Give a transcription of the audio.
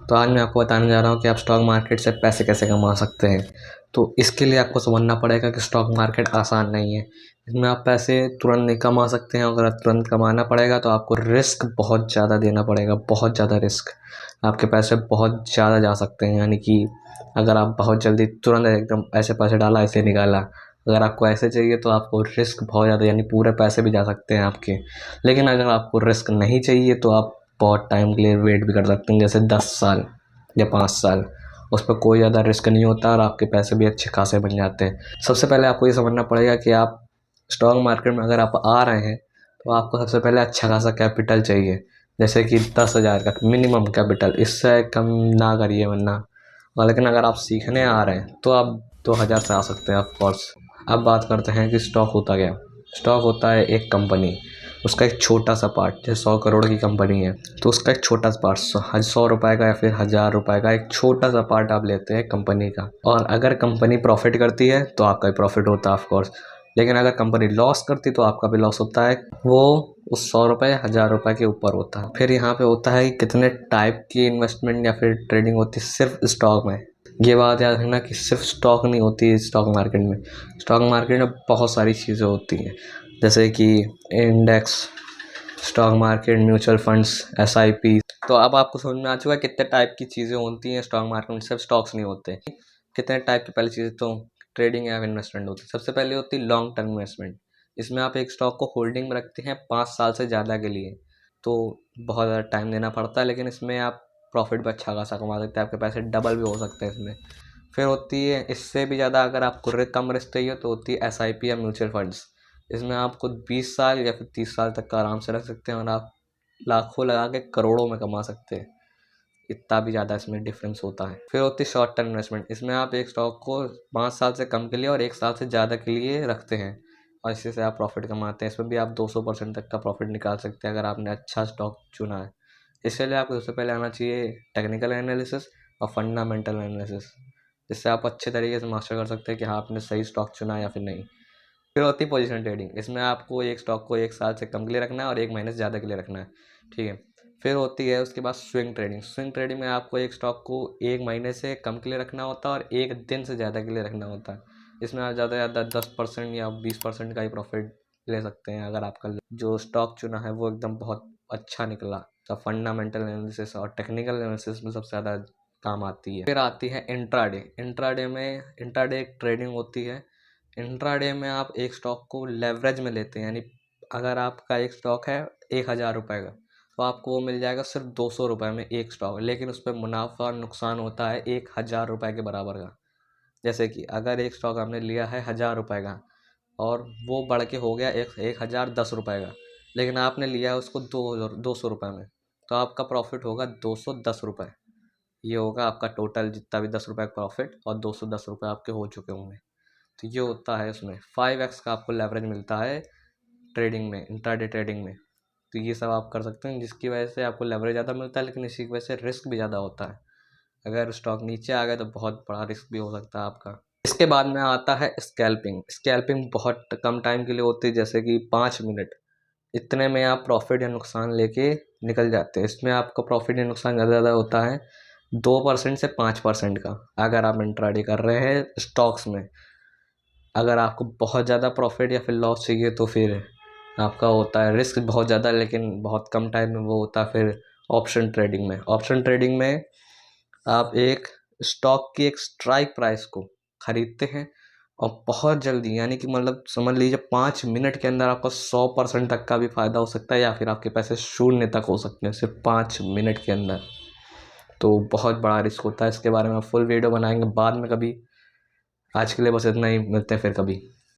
तो आज मैं आपको बताने जा रहा हूँ कि आप स्टॉक मार्केट से पैसे कैसे कमा सकते हैं। तो इसके लिए आपको समझना पड़ेगा कि स्टॉक मार्केट आसान नहीं है। इसमें आप पैसे तुरंत नहीं कमा सकते हैं। अगर तुरंत कमाना पड़ेगा तो आपको रिस्क बहुत ज़्यादा देना पड़ेगा, बहुत ज़्यादा रिस्क। आपके पैसे बहुत ज़्यादा जा सकते हैं, यानी कि अगर आप बहुत जल्दी तुरंत एकदम ऐसे पैसे डाला ऐसे निकाला, अगर आपको ऐसे चाहिए तो आपको रिस्क बहुत ज़्यादा, यानी पूरे पैसे भी जा सकते हैं आपके। लेकिन अगर आपको रिस्क नहीं चाहिए तो आप बहुत टाइम के लिए वेट भी कर सकते हैं, जैसे 10 साल या 5 साल। उस पर कोई ज़्यादा रिस्क नहीं होता और आपके पैसे भी अच्छे खासे बन जाते हैं। सबसे पहले आपको ये समझना पड़ेगा कि आप स्टॉक मार्केट में अगर आप आ रहे हैं तो आपको सबसे पहले अच्छा खासा कैपिटल चाहिए, जैसे कि 10,000 का मिनिमम कैपिटल, इससे कम ना करिए वरना। और लेकिन अगर आप सीखने आ रहे हैं तो आप 2,000 से आ सकते हैं ऑफ कोर्स। अब बात करते हैं कि स्टॉक होता क्या। स्टॉक होता है एक कंपनी, उसका एक छोटा सा पार्ट। जैसे 100 करोड़ की कंपनी है तो उसका एक छोटा सा पार्ट, 100 रुपये का या फिर 1,000 रुपये का एक छोटा सा पार्ट आप लेते हैं कंपनी का। और अगर कंपनी प्रॉफिट करती है तो आपका भी प्रॉफिट होता है ऑफकोर्स, लेकिन अगर कंपनी लॉस करती तो आपका भी लॉस होता है। वो उस 100 रुपये 1,000 रुपये के ऊपर होता है। फिर यहाँ पे होता है कि कितने टाइप की इन्वेस्टमेंट या फिर ट्रेडिंग होती है सिर्फ स्टॉक में। ये बात याद रखना कि सिर्फ स्टॉक नहीं होती है स्टॉक मार्केट में। स्टॉक मार्केट में बहुत सारी चीज़ें होती हैं, जैसे कि index, stock market, mutual funds, SIP. तो अब आपको समझ में आ चुका है कितने टाइप की चीज़ें होती हैं स्टॉक मार्केट में, सिर्फ स्टॉक्स नहीं होते। कितने टाइप की पहली चीज़ें तो ट्रेडिंग या इन्वेस्टमेंट होती है। सबसे पहले होती है लॉन्ग टर्म इन्वेस्टमेंट। इसमें आप एक स्टॉक को होल्डिंग में रखते हैं 5 साल से ज़्यादा के लिए। तो बहुत ज़्यादा टाइम देना पड़ता है, लेकिन इसमें आप प्रॉफिट भी अच्छा खासा कमा सकते हैं, आपके पैसे डबल भी हो सकते हैं इसमें। फिर होती है इससे भी ज़्यादा, अगर आपको कम रिस्क चाहिए तो होती है एसआईपी या म्यूचुअल फंड्स। इसमें आपको 20 साल या फिर 30 साल तक का आराम से रख सकते हैं और आप लाखों लगा के करोड़ों में कमा सकते हैं। इतना भी ज़्यादा इसमें डिफरेंस होता है। फिर होती है शॉर्ट टर्म इन्वेस्टमेंट। इसमें आप एक स्टॉक को 5 साल से कम के लिए और 1 साल से ज़्यादा के लिए रखते हैं और इसी से आप प्रॉफिट कमाते हैं। इसमें भी आप 200% तक का प्रॉफिट निकाल सकते हैं अगर आपने अच्छा स्टॉक चुना है। इसके लिए आपको सबसे पहले आना चाहिए टेक्निकल एनालिसिस और फंडामेंटल एनालिसिस, जिससे आप अच्छे तरीके से मास्टर कर सकते हैं कि हाँ आपने सही स्टॉक चुना है या फिर नहीं। फिर होती है पोजीशन ट्रेडिंग। इसमें आपको एक स्टॉक को 1 साल से कम के लिए रखना है और 1 महीने से ज़्यादा के लिए रखना है, ठीक है। फिर होती है उसके बाद स्विंग ट्रेडिंग। स्विंग ट्रेडिंग में आपको एक स्टॉक को 1 महीने से कम के लिए रखना होता है और 1 दिन से ज़्यादा के लिए रखना होता है। इसमें आप ज़्यादा से ज़्यादा 10% या 20% का ही प्रॉफिट ले सकते हैं अगर आपका जो स्टॉक चुना है वो एकदम बहुत अच्छा निकला। तो फंडामेंटल एनालिसिस और टेक्निकल एनालिसिस में सबसे ज़्यादा काम आती है। फिर आती है इंट्राडे। इंट्राडे एक ट्रेडिंग होती है। इंट्राडे में आप एक स्टॉक को लेवरेज में लेते हैं, यानी अगर आपका एक स्टॉक है 1,000 रुपये का तो आपको वो मिल जाएगा सिर्फ 200 रुपये में एक स्टॉक, लेकिन उस पर मुनाफा और नुकसान होता है 1,000 रुपये के बराबर का। जैसे कि अगर एक स्टॉक आपने लिया है 1,000 रुपये का और वो बढ़ के हो गया 1,010 रुपये का, लेकिन आपने लिया है उसको 200 रुपये में, तो आपका प्रॉफिट होगा 210 रुपये। ये होगा आपका टोटल जितना भी 10 रुपये का प्रॉफिट और 210 रुपये आपके हो चुके होंगे। तो ये होता है उसमें 5x का आपको लेवरेज मिलता है ट्रेडिंग में, इंट्राडे ट्रेडिंग में। तो ये सब आप कर सकते हैं, जिसकी वजह से आपको लेवरेज ज़्यादा मिलता है, लेकिन इसी की वजह से रिस्क भी ज़्यादा होता है। अगर स्टॉक नीचे आ गया तो बहुत बड़ा रिस्क भी हो सकता है आपका। इसके बाद में आता है स्कैल्पिंग। स्कैल्पिंग बहुत कम टाइम के लिए होती है, जैसे कि 5 मिनट। इतने में आप प्रॉफिट या नुकसान लेके निकल जाते हैं। इसमें आपका प्रॉफिट या नुकसान ज़्यादा ज़्यादा होता है 2% से 5% का, अगर आप इंट्राडे कर रहे हैं स्टॉक्स में। अगर आपको बहुत ज़्यादा प्रॉफिट या फिर लॉस चाहिए तो फिर आपका होता है रिस्क बहुत ज़्यादा, लेकिन बहुत कम टाइम में वो होता है फिर ऑप्शन ट्रेडिंग में। ऑप्शन ट्रेडिंग में आप एक स्टॉक की एक स्ट्राइक प्राइस को खरीदते हैं और बहुत जल्दी, यानी कि मतलब समझ लीजिए 5 मिनट के अंदर आपका 100% तक का भी फ़ायदा हो सकता है या फिर आपके पैसे शून्य तक हो सकते हैं सिर्फ 5 मिनट के अंदर। तो बहुत बड़ा रिस्क होता है। इसके बारे में फुल वीडियो बनाएंगे बाद में कभी। आज के लिए बस इतना ही, मिलते हैं फिर कभी।